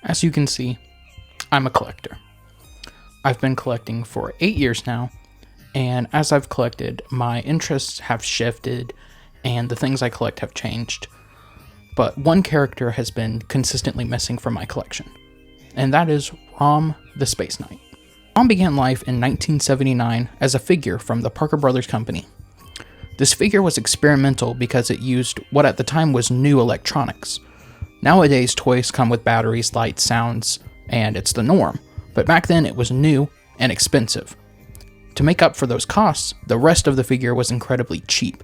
As you can see, I'm a collector. I've been collecting for 8 years now, and as I've collected, my interests have shifted and the things I collect have changed. But one character has been consistently missing from my collection, and that is ROM the Space Knight. ROM began life in 1979 as a figure from the Parker Brothers Company. This figure was experimental because it used what at the time was new electronics. Nowadays, toys come with batteries, lights, sounds, and it's the norm, but back then it was new and expensive. To make up for those costs, the rest of the figure was incredibly cheap.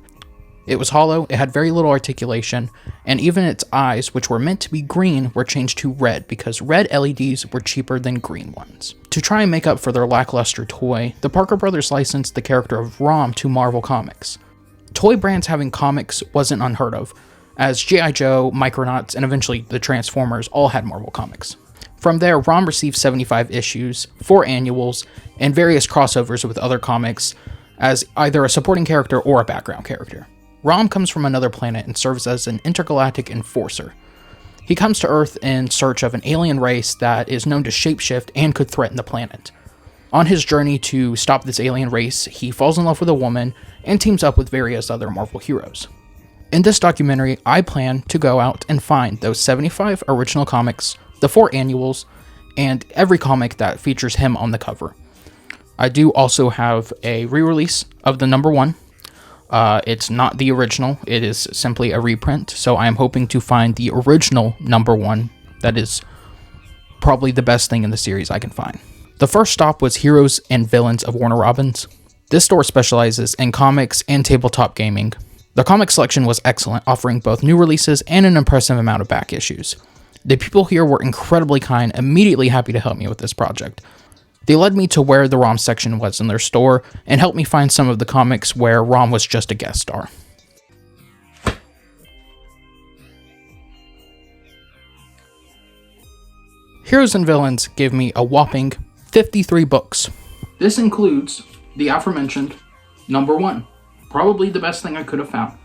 It was hollow, it had very little articulation, and even its eyes, which were meant to be green, were changed to red because red LEDs were cheaper than green ones. To try and make up for their lackluster toy, the Parker Brothers licensed the character of ROM to Marvel Comics. Toy brands having comics wasn't unheard of, as G.I. Joe, Micronauts, and eventually the Transformers all had Marvel Comics. From there, ROM received 75 issues, 4 annuals, and various crossovers with other comics as either a supporting character or a background character. ROM comes from another planet and serves as an intergalactic enforcer. He comes to Earth in search of an alien race that is known to shapeshift and could threaten the planet. On his journey to stop this alien race, he falls in love with a woman and teams up with various other Marvel heroes. In this documentary, I plan to go out and find those 75 original comics, the 4 annuals, and every comic that features him on the cover. I do also have a re-release of the number 1. It's not the original, it is simply a reprint, so I am hoping to find the original number 1. That is probably the best thing in the series I can find. The first stop was Heroes and Villains of Warner Robins. This store specializes in comics and tabletop gaming. The comic selection was excellent, offering both new releases and an impressive amount of back issues. The people here were incredibly kind, immediately happy to help me with this project. They led me to where the ROM section was in their store, and helped me find some of the comics where ROM was just a guest star. Heroes and Villains gave me a whopping 53 books. This includes the aforementioned number 1. Probably the best thing I could have found.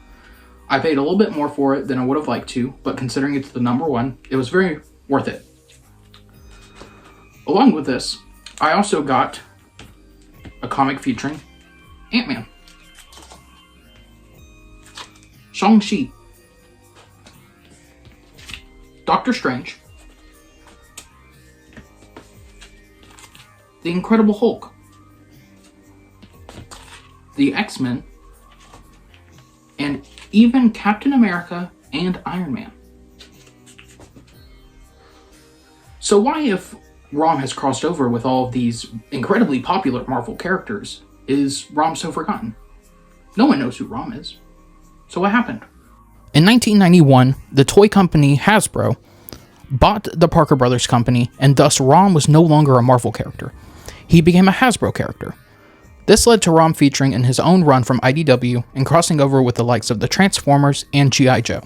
I paid a little bit more for it than I would have liked to, but considering it's the number 1, it was very worth it. Along with this, I also got a comic featuring Ant-Man, Shang-Chi, Doctor Strange, the Incredible Hulk, the X-Men, and even Captain America and Iron Man. So why, if ROM has crossed over with all of these incredibly popular Marvel characters, is ROM so forgotten? No one knows who ROM is. So what happened? In 1991, the toy company Hasbro bought the Parker Brothers Company, and thus ROM was no longer a Marvel character. He became a Hasbro character. This led to ROM featuring in his own run from IDW and crossing over with the likes of the Transformers and G.I. Joe.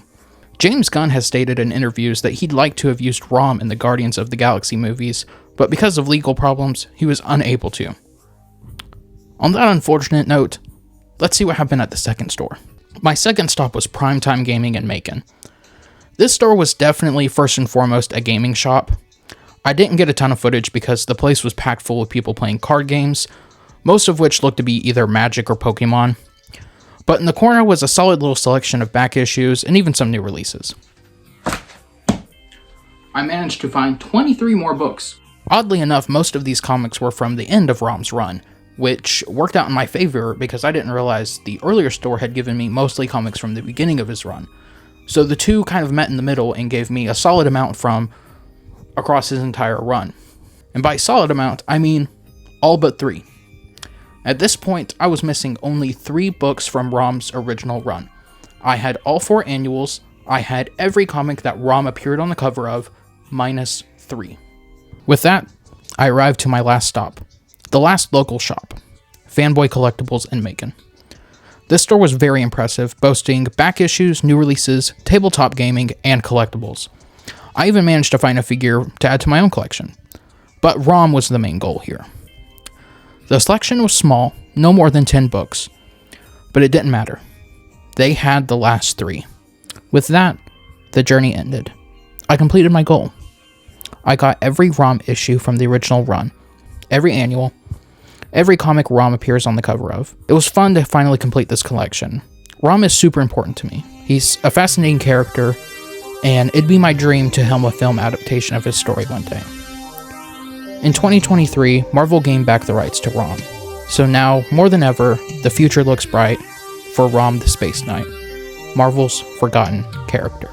James Gunn has stated in interviews that he'd like to have used ROM in the Guardians of the Galaxy movies, but because of legal problems, he was unable to. On that unfortunate note, let's see what happened at the second store. My second stop was Primetime Gaming in Macon. This store was definitely first and foremost a gaming shop. I didn't get a ton of footage because the place was packed full of people playing card games, most of which looked to be either Magic or Pokemon. But in the corner was a solid little selection of back issues and even some new releases. I managed to find 23 more books. Oddly enough, most of these comics were from the end of ROM's run, which worked out in my favor because I didn't realize the earlier store had given me mostly comics from the beginning of his run. So the two kind of met in the middle and gave me a solid amount from across his entire run. And by solid amount, I mean all but 3. At this point, I was missing only 3 books from ROM's original run. I had all 4 annuals, I had every comic that ROM appeared on the cover of, minus 3. With that, I arrived to my last stop, the last local shop, Fanboy Collectibles in Macon. This store was very impressive, boasting back issues, new releases, tabletop gaming, and collectibles. I even managed to find a figure to add to my own collection. But ROM was the main goal here. The selection was small, no more than 10 books. But it didn't matter. They had the last 3. With that, the journey ended. I completed my goal. I got every ROM issue from the original run, every annual, every comic ROM appears on the cover of. It was fun to finally complete this collection. ROM is super important to me. He's a fascinating character, and it'd be my dream to helm a film adaptation of his story one day. In 2023, Marvel gained back the rights to ROM. So now, more than ever, the future looks bright for ROM the Space Knight, Marvel's forgotten character.